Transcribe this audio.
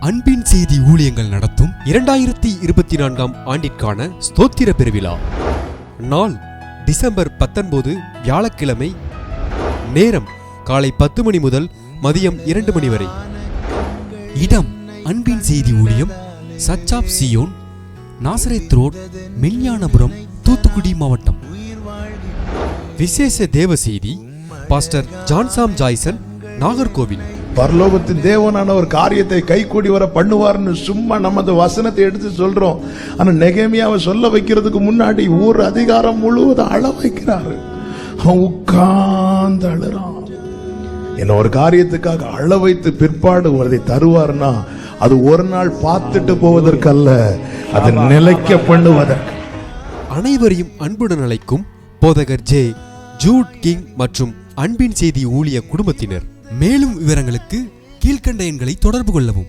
அன்பின் செய்தி ஊழியங்கள் நடத்தும் 2024 ஆண்டிற்கான ஸ்தோத்திர பெருவிழா. நாள் டிசம்பர் 19 வியாழக்கிழமை. நேரம் காலை 10 மணி முதல் மதியம் 2 மணி வரை. இடம் அன்பின் செய்தி ஊழியம், church of Zion, Nazareth road, Meignanapuram, Thoothukudi மாவட்டம். விசேஷ தேவ செய்தி பாஸ்டர் ஜான்சாம் ஜாய்சன், நாகர்கோவில். பரலோகத்தின் தேவனான ஒரு காரியத்தை கை கூடி வர பண்ணுவார்னு சும்மா நமது வசனத்தை எடுத்து சொல்றோம். ஆனா நெகேமியாவை சொல்ல வைக்கிறதுக்கு முன்னாடி ஊர் அதிகாரம் முழுவதும் அழ வைக்கிறாரு. அவன் உட்கார்ந்து அழுறான். என்ன ஒரு காரியத்துக்காக அழ வைத்து பிற்பாடு அதை தருவார்னா அது ஒரு நாள் பார்த்துட்டு போவதற்கல்ல, அது நிலைக்க பண்ணுவதற்கு. அனைவரையும் அன்புடன் அழைக்கும் போதகர் ஜே ஜூட் கிங் மற்றும் அன்பின் செய்தி ஊழிய குடும்பத்தினர். மேலும் விவரங்களுக்கு கீழ்க்கண்ட எண்களை தொடர்பு கொள்ளவும்.